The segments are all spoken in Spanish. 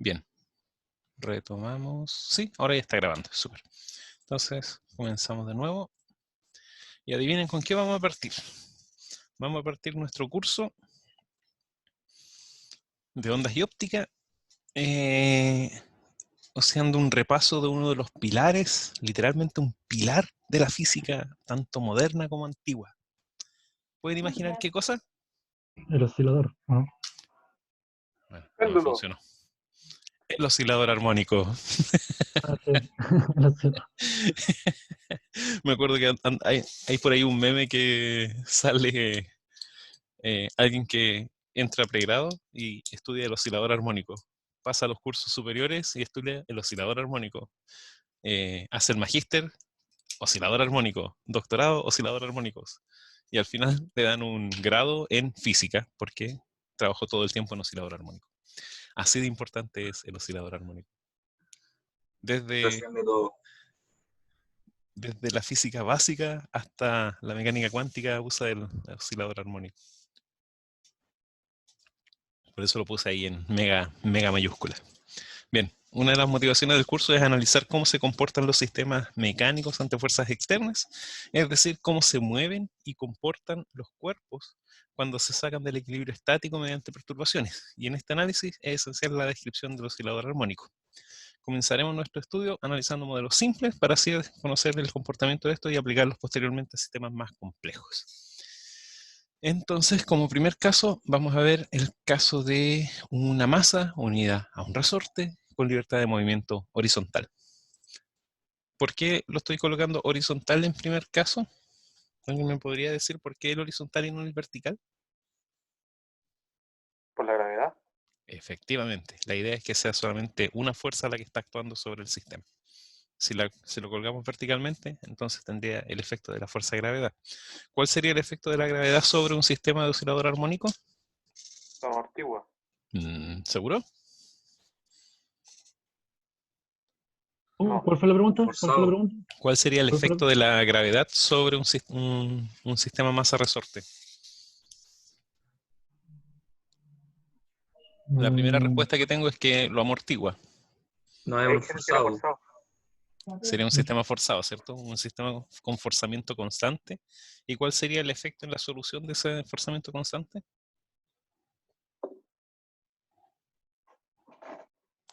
Bien, retomamos. Sí, ahora ya está grabando, súper. Entonces, comenzamos de nuevo. Y adivinen con qué vamos a partir. Vamos a partir nuestro curso de ondas y óptica, haciendo un repaso de uno de los pilares, literalmente un pilar de la física, tanto moderna como antigua. ¿Pueden imaginar qué cosa? El oscilador, ¿no? Bueno, no me Péndulo. funcionó. El oscilador armónico. Ah, sí. El oscilador. Me acuerdo que hay por ahí un meme que sale alguien que entra a pregrado y estudia el oscilador armónico. Pasa a los cursos superiores y estudia el oscilador armónico. Hace el magíster, oscilador armónico. Doctorado, oscilador armónicos. Y al final le dan un grado en física porque trabajó todo el tiempo en oscilador armónico. Así de importante es el oscilador armónico. Desde la física básica hasta la mecánica cuántica usa el oscilador armónico. Por eso lo puse ahí en mega mayúscula. Bien, una de las motivaciones del curso es analizar cómo se comportan los sistemas mecánicos ante fuerzas externas, es decir, cómo se mueven y comportan los cuerpos cuando se sacan del equilibrio estático mediante perturbaciones. Y en este análisis es esencial la descripción del oscilador armónico. Comenzaremos nuestro estudio analizando modelos simples para así conocer el comportamiento de estos y aplicarlos posteriormente a sistemas más complejos. Entonces, como primer caso, vamos a ver el caso de una masa unida a un resorte con libertad de movimiento horizontal. ¿Por qué lo estoy colocando horizontal en primer caso? ¿Alguien me podría decir por qué el horizontal y no el vertical? Por la gravedad. Efectivamente, la idea es que sea solamente una fuerza la que está actuando sobre el sistema. Si lo colgamos verticalmente, entonces tendría el efecto de la fuerza de gravedad. ¿Cuál sería el efecto de la gravedad sobre un sistema de oscilador armónico? Lo amortigua. ¿Seguro? No. ¿Cuál fue la pregunta? ¿Cuál fue la Forzado. pregunta? ¿Cuál sería el ¿Cuál fue la efecto de la gravedad sobre un sistema masa-resorte? La primera Mm, respuesta que tengo es que lo amortigua. No es Ahí un dijeron que era forzado. forzado. Sería un sistema forzado, ¿cierto? Un sistema con forzamiento constante. ¿Y cuál sería el efecto en la solución de ese forzamiento constante?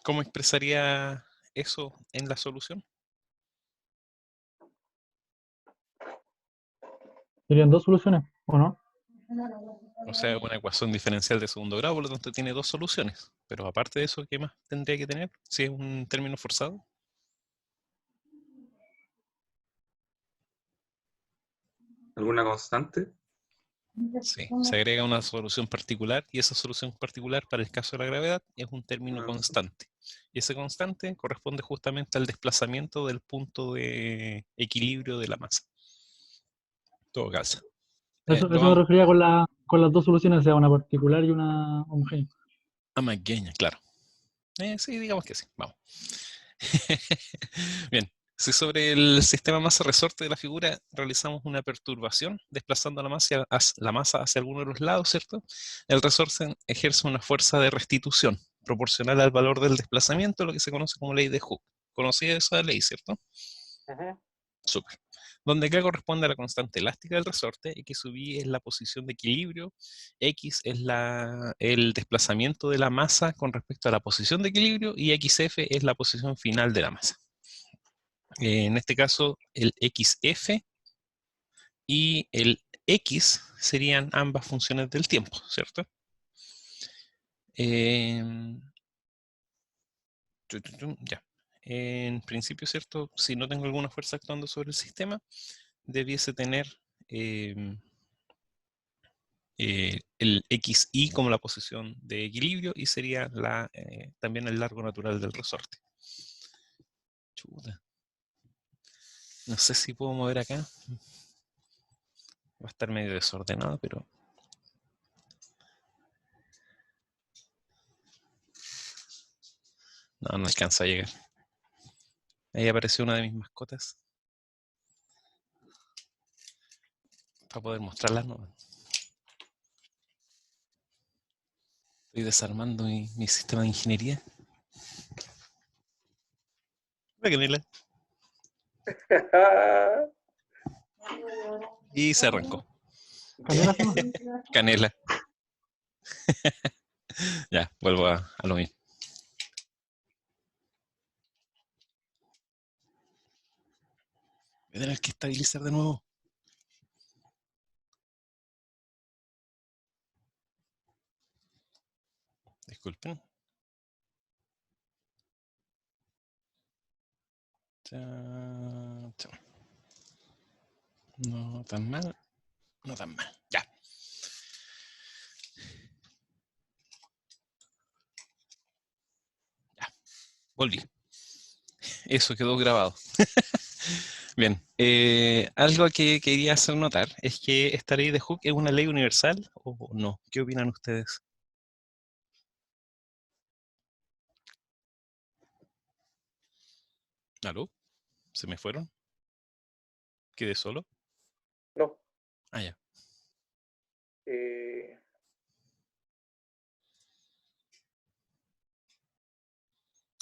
¿Cómo expresaría eso en la solución? ¿Serían dos soluciones o no? O sea, una ecuación diferencial de segundo grado, por lo tanto tiene dos soluciones. Pero aparte de eso, ¿qué más tendría que tener si es un término forzado? ¿Alguna constante? Sí, se agrega una solución particular y esa solución particular para el caso de la gravedad es un término constante. Y ese constante corresponde justamente al desplazamiento del punto de equilibrio de la masa. Todo calza. Eso me Vamos refería con las dos soluciones, o sea, una particular y una homogénea. a McGuinness, claro. Sí, digamos que sí. Vamos. Bien. Si sobre el sistema masa-resorte de la figura realizamos una perturbación, desplazando la masa hacia alguno de los lados, ¿cierto? El resorte ejerce una fuerza de restitución proporcional al valor del desplazamiento, lo que se conoce como ley de Hooke. ¿Conocía esa ley, cierto? Súper. Donde K corresponde a la constante elástica del resorte, X sub I es la posición de equilibrio, X es el desplazamiento de la masa con respecto a la posición de equilibrio y XF es la posición final de la masa. En este caso, el XF y el X serían ambas funciones del tiempo, ¿cierto? Ya. En principio, ¿cierto? Si no tengo alguna fuerza actuando sobre el sistema, debiese tener el XY como la posición de equilibrio y sería también el largo natural del resorte. Chuta. No sé si puedo mover acá. Va a estar medio desordenado, pero... No alcanza a llegar. Ahí apareció una de mis mascotas. Para poder mostrarlas, ¿no? Estoy desarmando mi sistema de ingeniería. La canela. Y se arrancó. ¿Canela se llama? Canela. Ya, vuelvo a lo mismo. Voy a tener que estabilizar de nuevo. Disculpen. Chan, chan. No tan mal. No tan mal. Ya. Ya. Volví. Eso quedó grabado. Bien. Algo que quería hacer notar es que esta ley de Hooke es una ley universal o no. ¿Qué opinan ustedes? ¿Aló? ¿Se me fueron? ¿Quedé solo? No. Ah, ya. Eh,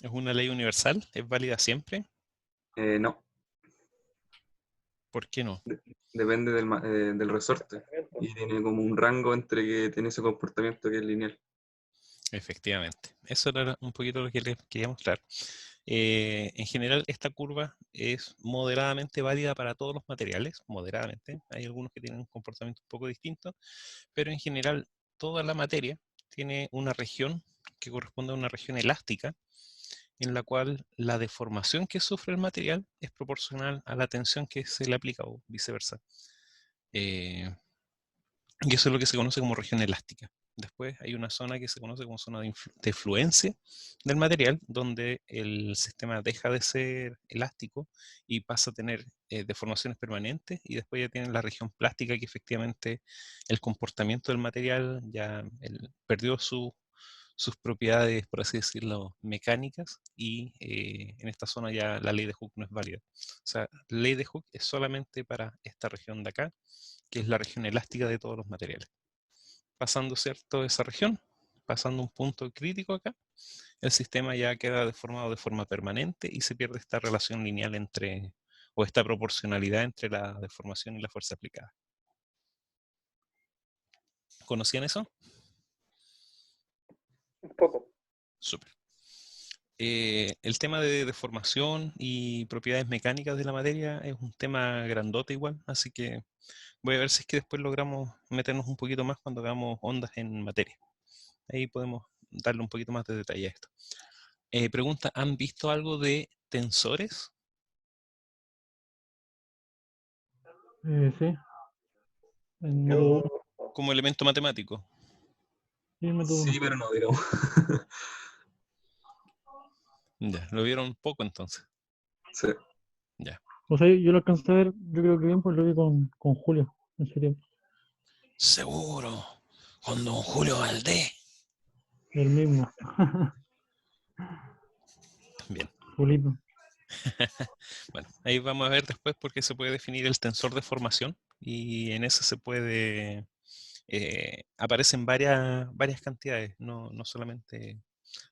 ¿Es una ley universal? ¿Es válida siempre? No, ¿Por qué no? depende del resorte. pensamiento. Y tiene como un rango entre que tiene ese comportamiento que es lineal. Efectivamente. Eso era un poquito lo que les quería mostrar. En general, esta curva es moderadamente válida para todos los materiales, moderadamente. Hay algunos que tienen un comportamiento un poco distinto, pero en general toda la materia tiene una región que corresponde a una región elástica, en la cual la deformación que sufre el material es proporcional a la tensión que se le aplica o viceversa. Eh, y eso es lo que se conoce como región elástica. Después hay una zona que se conoce como zona de fluencia del material, donde el sistema deja de ser elástico y pasa a tener deformaciones permanentes, y después ya tienen la región plástica, que efectivamente el comportamiento del material ya perdió sus propiedades, por así decirlo, mecánicas, y en esta zona ya la ley de Hooke no es válida. O sea, la ley de Hooke es solamente para esta región de acá, que es la región elástica de todos los materiales. Pasando, ¿cierto?, esa región, pasando un punto crítico acá, el sistema ya queda deformado de forma permanente y se pierde esta relación lineal entre, o esta proporcionalidad entre la deformación y la fuerza aplicada. ¿Conocían eso? Un poco. Súper. El tema de deformación y propiedades mecánicas de la materia es un tema grandote igual, así que voy a ver si es que después logramos meternos un poquito más cuando hagamos ondas en materia. Ahí podemos darle un poquito más de detalle a esto. Pregunta, ¿han visto algo de tensores? Sí, en método 1. Yo Como elemento matemático. Sí, en método 1. Sí, pero no, digamos. Ya, lo vieron poco entonces. Sí. Ya. O sea, yo lo alcancé a ver, yo creo que bien, pues lo vi con Julio en su tiempo. Seguro, con don Julio Valdés. El mismo, Bien. Julito. Bueno, ahí vamos a ver después porque se puede definir el tensor de formación, y en ese se puede, aparecen varias cantidades, no solamente.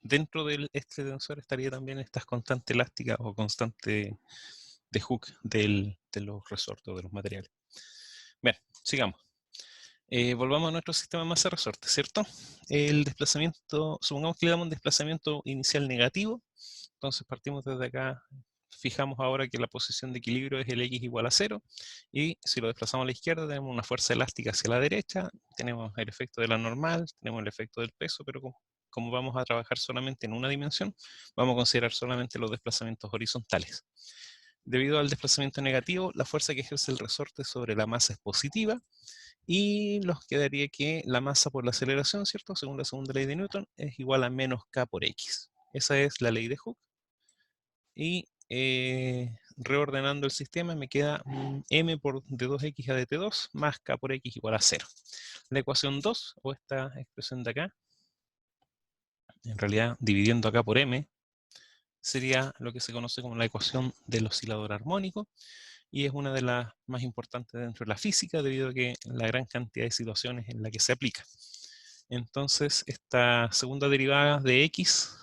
Dentro de este tensor estaría también estas constantes elásticas o constante de Hooke de los resortes o de los materiales. Bien, sigamos. Volvamos a nuestro sistema masa-resorte, ¿cierto? El desplazamiento, supongamos que le damos un desplazamiento inicial negativo, entonces partimos desde acá, fijamos ahora que la posición de equilibrio es el x igual a 0, y si lo desplazamos a la izquierda tenemos una fuerza elástica hacia la derecha, tenemos el efecto de la normal, tenemos el efecto del peso, pero como vamos a trabajar solamente en una dimensión, vamos a considerar solamente los desplazamientos horizontales. Debido al desplazamiento negativo, la fuerza que ejerce el resorte sobre la masa es positiva, y nos quedaría que la masa por la aceleración, ¿cierto?, según la segunda ley de Newton, es igual a menos k por x. Esa es la ley de Hooke. Y reordenando el sistema me queda m por de 2x a dt2 más k por x igual a 0. La ecuación 2, o esta expresión de acá, en realidad dividiendo acá por m, sería lo que se conoce como la ecuación del oscilador armónico, y es una de las más importantes dentro de la física debido a que la gran cantidad de situaciones en la que se aplica. Entonces, esta segunda derivada de x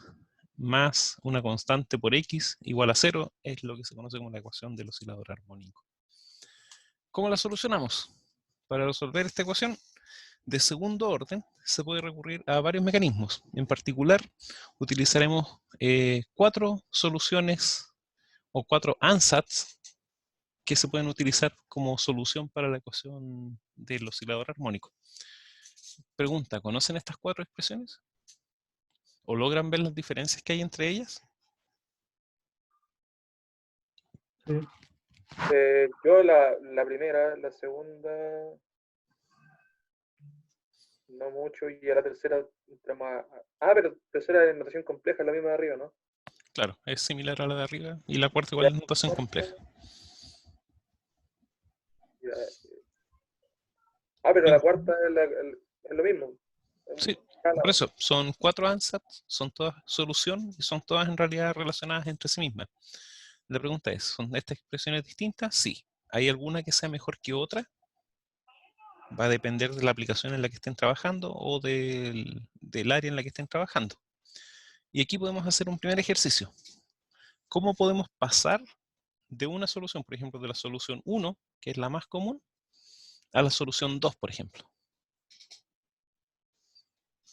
más una constante por x igual a 0 es lo que se conoce como la ecuación del oscilador armónico. ¿Cómo la solucionamos? Para resolver esta ecuación de segundo orden se puede recurrir a varios mecanismos. En particular, utilizaremos 4 soluciones o 4 ansatz que se pueden utilizar como solución para la ecuación del oscilador armónico. Pregunta, ¿conocen estas 4 expresiones? ¿O logran ver las diferencias que hay entre ellas? Sí. Yo la primera, la segunda, no mucho, y a la tercera entramos pero tercera es notación compleja, la misma de arriba, ¿no? Claro, es similar a la de arriba y la cuarta igual es notación compleja. Ya. Pero Bien. la cuarta es lo mismo. Sí, Cada por lado. eso, son 4 ansatz, son todas solución y son todas en realidad relacionadas entre sí mismas. La pregunta es, ¿son estas expresiones distintas? Sí. ¿Hay alguna que sea mejor que otra? Va a depender de la aplicación en la que estén trabajando o del área en la que estén trabajando. Y aquí podemos hacer un primer ejercicio. ¿Cómo podemos pasar de una solución, por ejemplo, de la solución 1, que es la más común, a la solución 2, por ejemplo?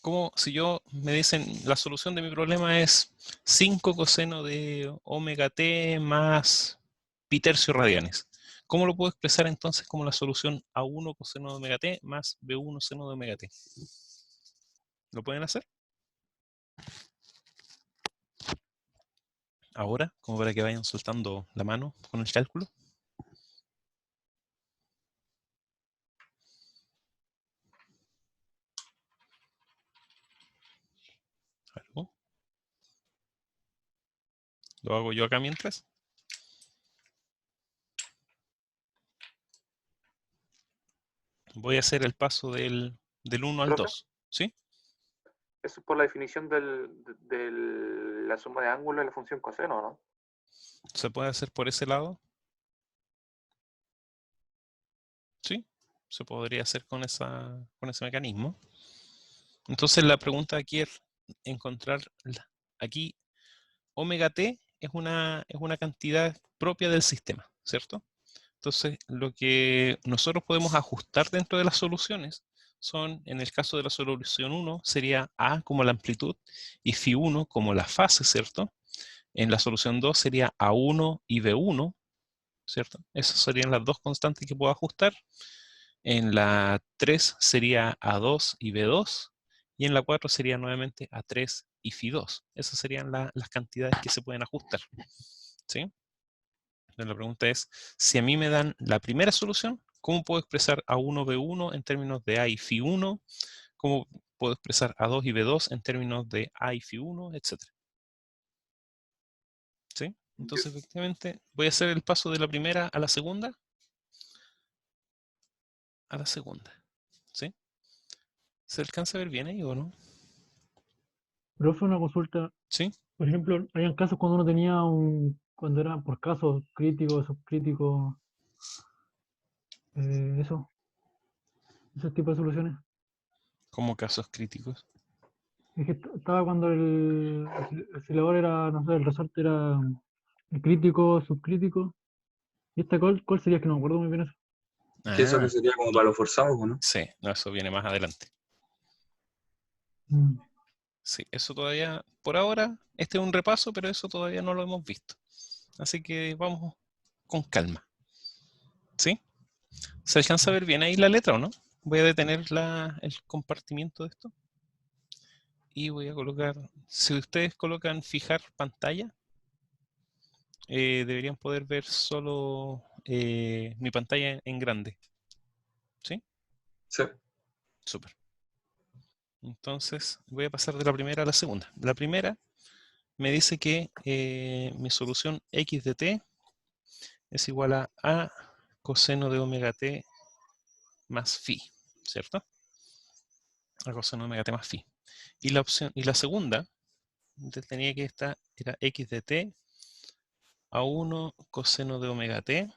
Como si yo me dicen, la solución de mi problema es 5 coseno de omega t más pi tercio radianes. ¿Cómo lo puedo expresar entonces como la solución a 1 coseno de omega t más b1 seno de omega t? ¿Lo pueden hacer? Ahora, como para que vayan soltando la mano con el cálculo. ¿Algo? ¿Lo hago yo acá mientras? Voy a hacer el paso del 1 al Profe, 2. ¿Sí? eso es por la definición de la suma de ángulos de la función coseno, ¿no? ¿Se puede hacer por ese lado? Sí, se podría hacer con ese mecanismo. Entonces la pregunta aquí es encontrar, aquí omega t es una cantidad propia del sistema, ¿cierto? Entonces lo que nosotros podemos ajustar dentro de las soluciones son, en el caso de la solución 1, sería A como la amplitud y Φ1 como la fase, ¿cierto? En la solución 2 sería A1 y B1, ¿cierto? Esas serían las dos constantes que puedo ajustar. En la 3 sería A2 y B2. Y en la 4 sería nuevamente A3 y Φ2. Esas serían las cantidades que se pueden ajustar. ¿Sí? Entonces la pregunta es, si a mí me dan la primera solución, ¿cómo puedo expresar A1, B1 en términos de A y Φ1? ¿Cómo puedo expresar A2 y B2 en términos de A y Φ1, etcétera? ¿Sí? Entonces, efectivamente, voy a hacer el paso de la primera a la segunda. A la segunda. ¿Sí? ¿Se alcanza a ver bien ahí o no? Profe, una consulta. ¿Sí? Por ejemplo, habían casos cuando uno tenía cuando era por casos críticos, subcríticos, eso, ese tipo de soluciones. Como casos críticos. Es que estaba cuando el oscilador era, no sé, el resorte era crítico, subcrítico. ¿Y esta cuál sería? Que no me acuerdo muy bien eso. Que eso que Ah, sería como para los forzados, ¿o no? sí, no, eso viene más adelante. Mm. Sí, eso todavía, por ahora, este es un repaso, pero eso todavía no lo hemos visto. Así que vamos con calma. ¿Sí? ¿Se alcanza a ver bien ahí la letra o no? Voy a detener el compartimiento de esto. Y voy a colocar, si ustedes colocan fijar pantalla, deberían poder ver solo mi pantalla en grande. ¿Sí? Sí. Súper. Entonces voy a pasar de la primera a la segunda. La primera me dice que mi solución x de t es igual a coseno de omega t más phi, ¿cierto? A coseno de omega t más phi. Y la segunda tenía que estar, era x de t a 1 coseno de omega t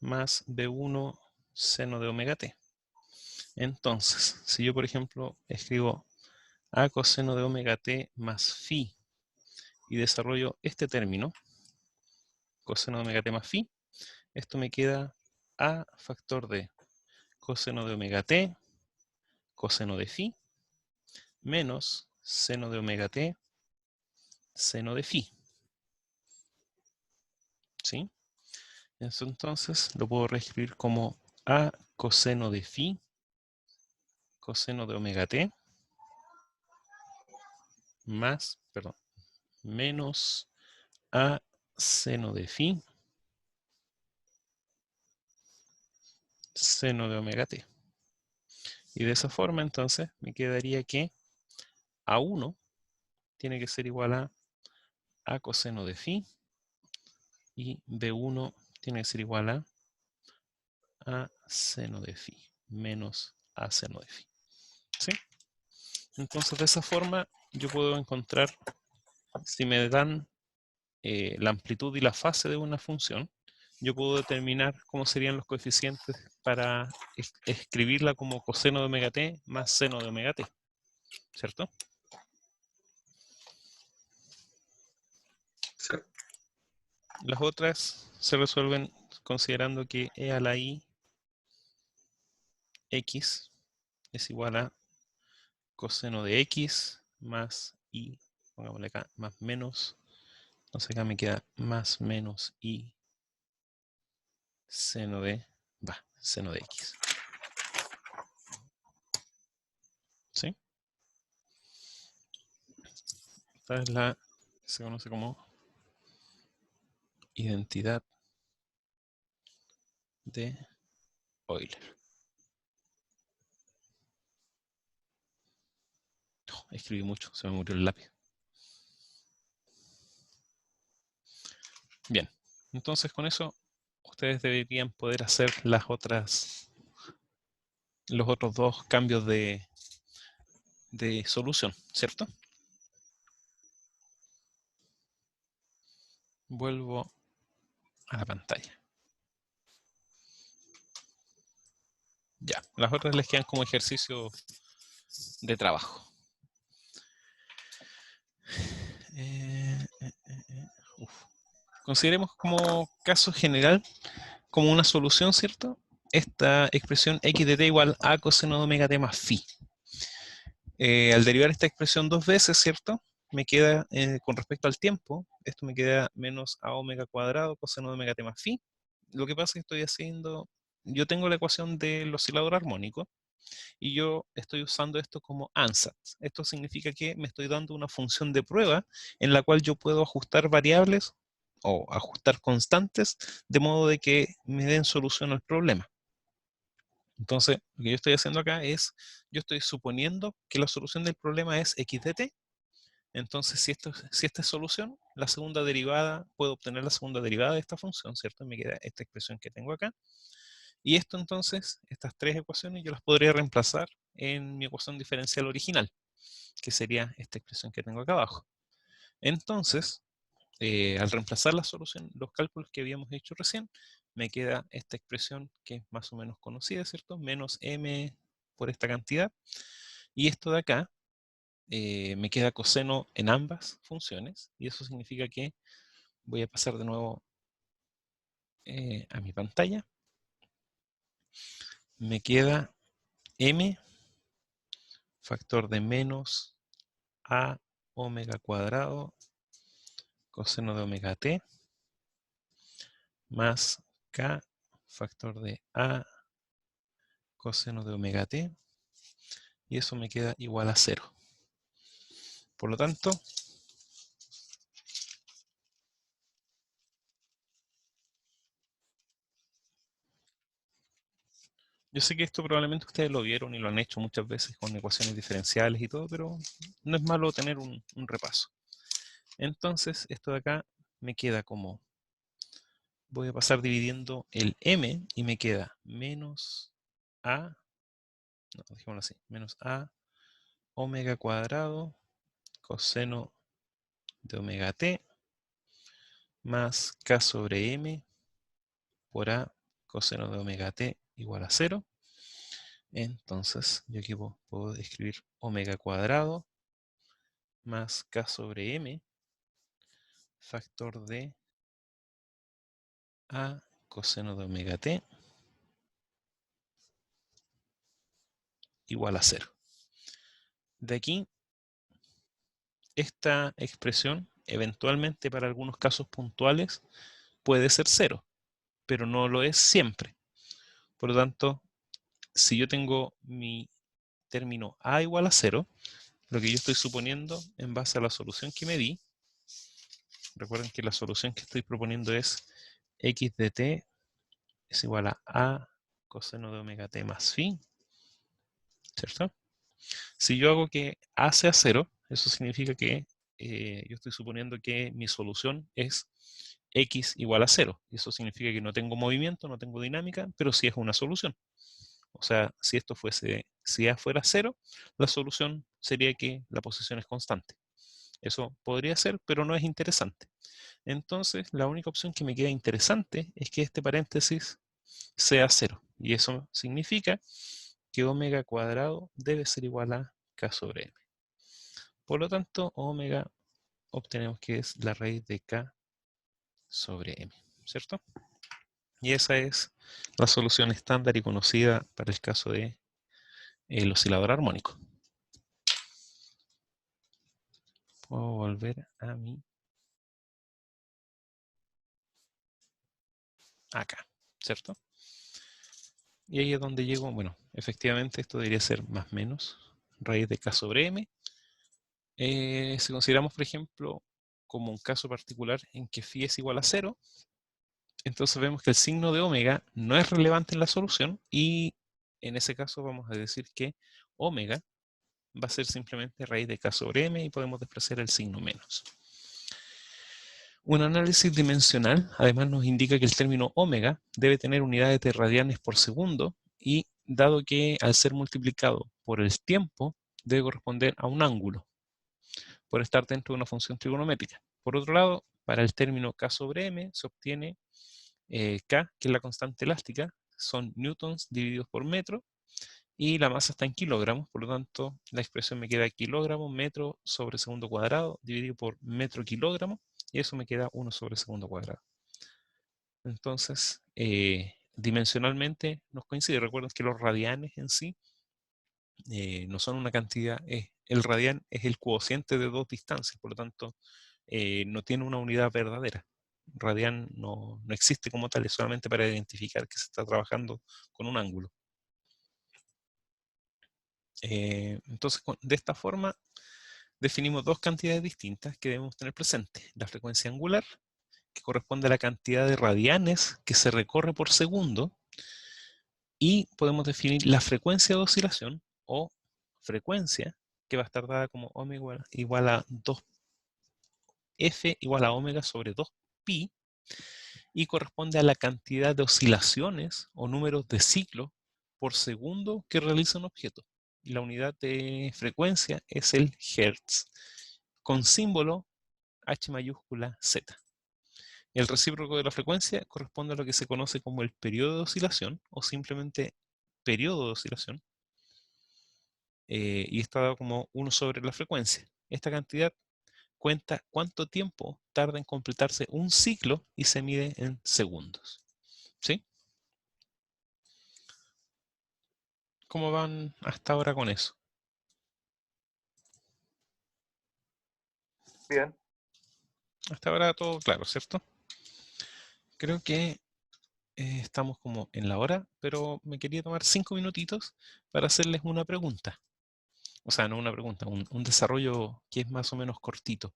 más b1 seno de omega t. Entonces, si yo por ejemplo escribo a coseno de omega t más phi, y desarrollo este término, coseno de omega t más phi, esto me queda a factor de coseno de omega t, coseno de phi, menos seno de omega t, seno de phi. ¿Sí? Eso entonces lo puedo reescribir como a coseno de phi, coseno de omega t, más, perdón, menos a seno de phi, seno de omega t. Y de esa forma entonces me quedaría que A1 tiene que ser igual a coseno de phi, y B1 tiene que ser igual a seno de phi, menos a seno de phi. ¿Sí? Entonces de esa forma yo puedo encontrar, si me dan la amplitud y la fase de una función, yo puedo determinar cómo serían los coeficientes para escribirla como coseno de omega t más seno de omega t, ¿cierto? Sí. Las otras se resuelven considerando que e a la i x es igual a coseno de x más i, pongámosle acá, más menos, entonces acá me queda más menos i seno de x. ¿Sí? Esta es la que se conoce como identidad de Euler. Oh, escribí mucho, se me murió el lápiz. Bien, entonces con eso ustedes deberían poder hacer los otros dos cambios de solución, ¿cierto? Vuelvo a la pantalla. Ya, las otras les quedan como ejercicio de trabajo. Uf. Consideremos como caso general, como una solución, ¿cierto? Esta expresión x de t igual a coseno de omega t más phi. Al derivar esta expresión dos veces, ¿cierto? Me queda, con respecto al tiempo, esto me queda menos a omega cuadrado coseno de omega t más phi. Lo que pasa es que estoy haciendo, yo tengo la ecuación del oscilador armónico, y yo estoy usando esto como ansatz. Esto significa que me estoy dando una función de prueba en la cual yo puedo ajustar variables o ajustar constantes de modo de que me den solución al problema. Entonces, lo que yo estoy haciendo acá es, yo estoy suponiendo que la solución del problema es x de t. Entonces, si esta es solución, la segunda derivada, puedo obtener la segunda derivada de esta función, ¿cierto? Me queda esta expresión que tengo acá. Y esto entonces, estas tres ecuaciones, yo las podría reemplazar en mi ecuación diferencial original, que sería esta expresión que tengo acá abajo. Entonces, al reemplazar la solución, los cálculos que habíamos hecho recién, me queda esta expresión que es más o menos conocida, ¿cierto? Menos m por esta cantidad. Y esto de acá, me queda coseno en ambas funciones. Y eso significa que voy a pasar de nuevo a mi pantalla. Me queda m factor de menos a omega cuadrado coseno de omega t más k factor de a coseno de omega t, y eso me queda igual a 0. Por lo tanto, yo sé que esto probablemente ustedes lo vieron y lo han hecho muchas veces con ecuaciones diferenciales y todo, pero no es malo tener un repaso. Entonces, esto de acá me queda como, voy a pasar dividiendo el m y me queda menos a, no, dejémoslo así, menos a omega cuadrado coseno de omega t más k sobre m por a coseno de omega t igual a 0. Entonces, yo aquí puedo escribir omega cuadrado más K sobre M factor de A coseno de omega t igual a 0. De aquí, esta expresión, eventualmente para algunos casos puntuales, puede ser 0, pero no lo es siempre. Por lo tanto, si yo tengo mi término A igual a 0, lo que yo estoy suponiendo en base a la solución que me di, recuerden que la solución que estoy proponiendo es x de t es igual a coseno de omega t más phi, ¿cierto? Si yo hago que A sea 0, eso significa que yo estoy suponiendo que mi solución es x igual a 0. Y eso significa que no tengo movimiento, no tengo dinámica, pero sí es una solución. O sea, si esto fuese, si A fuera 0, la solución sería que la posición es constante. Eso podría ser, pero no es interesante. Entonces, la única opción que me queda interesante es que este paréntesis sea 0. Y eso significa que omega cuadrado debe ser igual a K sobre M. Por lo tanto, omega obtenemos que es la raíz de K sobre M, ¿cierto? Y esa es la solución estándar y conocida para el caso de el oscilador armónico. Puedo volver a mi acá, ¿cierto? Y ahí es donde llego, bueno, efectivamente esto debería ser más o menos raíz de K sobre M. Si consideramos, por ejemplo, como un caso particular en que phi es igual a 0, entonces vemos que el signo de omega no es relevante en la solución y en ese caso vamos a decir que omega va a ser simplemente raíz de K sobre M y podemos despreciar el signo menos. Un análisis dimensional además nos indica que el término omega debe tener unidades de radianes por segundo y dado que al ser multiplicado por el tiempo debe corresponder a un ángulo por estar dentro de una función trigonométrica. Por otro lado, para el término K sobre M se obtiene K, que es la constante elástica, son newtons divididos por metro, y la masa está en kilogramos, por lo tanto la expresión me queda kilogramo metro sobre segundo cuadrado dividido por metro kilogramo, y eso me queda 1 sobre segundo cuadrado. Entonces, dimensionalmente nos coincide. Recuerden que los radianes en sí no son una cantidad, el radian es el cociente de dos distancias, por lo tanto no tiene una unidad verdadera. Radian no existe como tal, es solamente para identificar que se está trabajando con un ángulo. Entonces, de esta forma, definimos dos cantidades distintas que debemos tener presentes. La frecuencia angular, que corresponde a la cantidad de radianes que se recorre por segundo, y podemos definir la frecuencia de oscilación o frecuencia, que va a estar dada como omega igual a 2f igual a omega sobre 2pi, y corresponde a la cantidad de oscilaciones o números de ciclo por segundo que realiza un objeto. Y la unidad de frecuencia es el Hertz, con símbolo H mayúscula Z. El recíproco de la frecuencia corresponde a lo que se conoce como el periodo de oscilación o simplemente periodo de oscilación, y está dado como 1 sobre la frecuencia. Esta cantidad cuenta cuánto tiempo tarda en completarse un ciclo y se mide en segundos. ¿Sí? ¿Cómo van hasta ahora con eso? Bien. Hasta ahora todo claro, ¿cierto? Creo que estamos como en la hora, pero me quería tomar 5 minutitos para hacerles una pregunta. O sea, no una pregunta, un desarrollo que es más o menos cortito.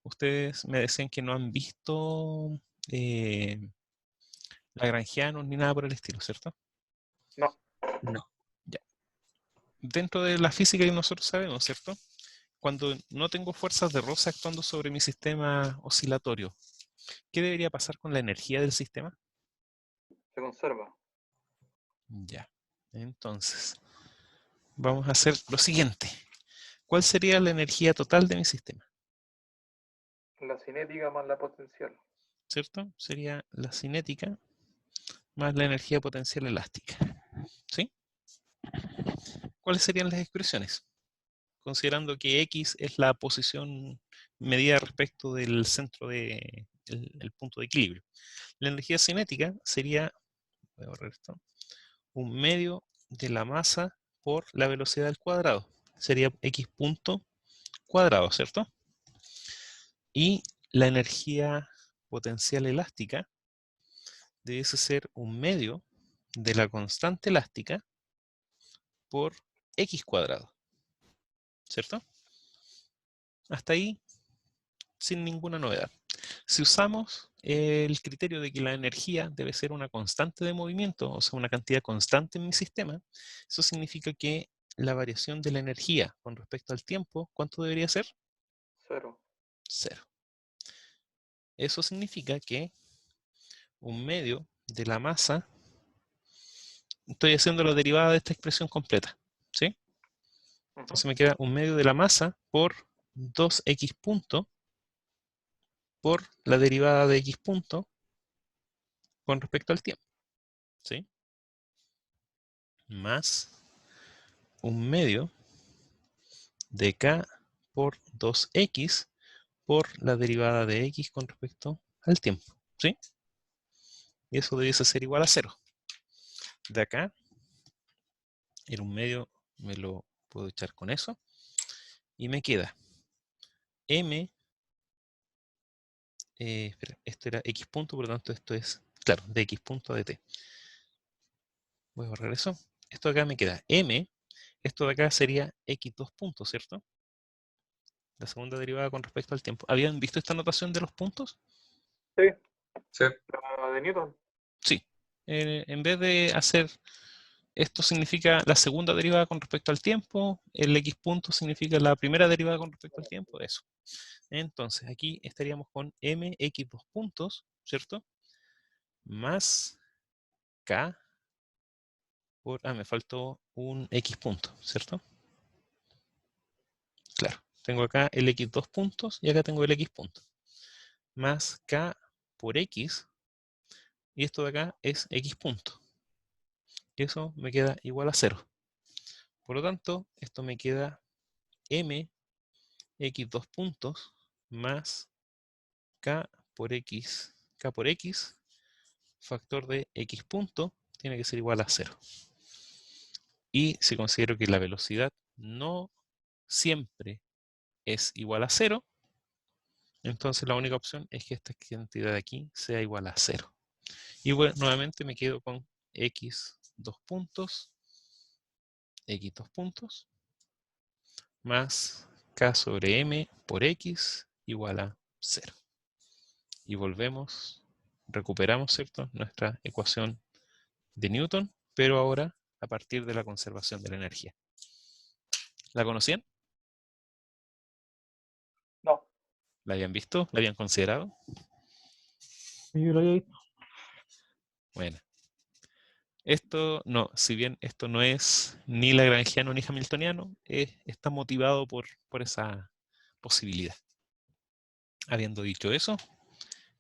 Ustedes me decían que no han visto Lagrangianos ni nada por el estilo, ¿cierto? No. No. Ya. Dentro de la física que nosotros sabemos, ¿cierto? Cuando no tengo fuerzas de roce actuando sobre mi sistema oscilatorio, ¿qué debería pasar con la energía del sistema? Se conserva. Ya. Entonces, vamos a hacer lo siguiente. ¿Cuál sería la energía total de mi sistema? La cinética más la potencial. ¿Cierto? Sería la cinética más la energía potencial elástica. ¿Sí? ¿Cuáles serían las expresiones? considerando que X es la posición medida respecto del centro de el punto de equilibrio. La energía cinética sería, voy a borrar esto, un medio de la masa por la velocidad al cuadrado. Sería X punto cuadrado, ¿cierto? Y la energía potencial elástica debe ser un medio de la constante elástica por X cuadrado, ¿cierto? Hasta ahí, sin ninguna novedad. Si usamos el criterio de que la energía debe ser una constante de movimiento, o sea, una cantidad constante en mi sistema, eso significa que la variación de la energía con respecto al tiempo, ¿cuánto debería ser? 0. 0. Eso significa que un medio de la masa, estoy haciendo la derivada de esta expresión completa, ¿sí? Entonces me queda un medio de la masa por 2x punto por la derivada de x punto con respecto al tiempo, ¿sí? Más un medio de k por 2x por la derivada de x con respecto al tiempo, ¿sí? Y eso debiese ser igual a 0. De acá, en un medio me lo puedo echar con eso, y me queda m, espera, esto era x punto, por lo tanto esto es, claro, de x punto a dt. Voy a borrar eso. Esto de acá me queda m, esto de acá sería x2 puntos, ¿cierto? La segunda derivada con respecto al tiempo. ¿Habían visto esta notación de los puntos? Sí, Sí. la de Newton. Sí. En vez de hacer, esto significa la segunda derivada con respecto al tiempo, el x punto significa la primera derivada con respecto al tiempo, eso. Entonces, aquí estaríamos con mx2 puntos, ¿cierto? Más k por, me faltó un x punto, ¿cierto? Claro, tengo acá el x2 puntos y acá tengo el x punto. Más k por x, y esto de acá es x punto. Y eso me queda igual a 0. Por lo tanto, esto me queda m x2 puntos más k por x factor de x punto tiene que ser igual a 0. Y si considero que la velocidad no siempre es igual a 0, entonces la única opción es que esta cantidad de aquí sea igual a 0. Y bueno, nuevamente me quedo con x2 puntos, x2 puntos, más k sobre m por x igual a 0. Y volvemos, recuperamos, ¿cierto?, nuestra ecuación de Newton, pero ahora a partir de la conservación de la energía. ¿La conocían? No. ¿La habían visto? ¿La habían considerado? Sí, yo lo había visto. Bueno. Esto no, si bien esto no es ni lagrangiano ni hamiltoniano, está motivado por esa posibilidad. Habiendo dicho eso,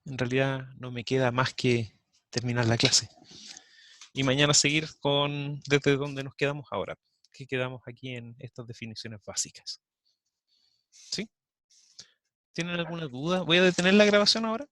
en realidad no me queda más que terminar la clase. Y mañana seguir desde donde nos quedamos ahora, que quedamos aquí en estas definiciones básicas. ¿Sí? ¿Tienen alguna duda? Voy a detener la grabación ahora.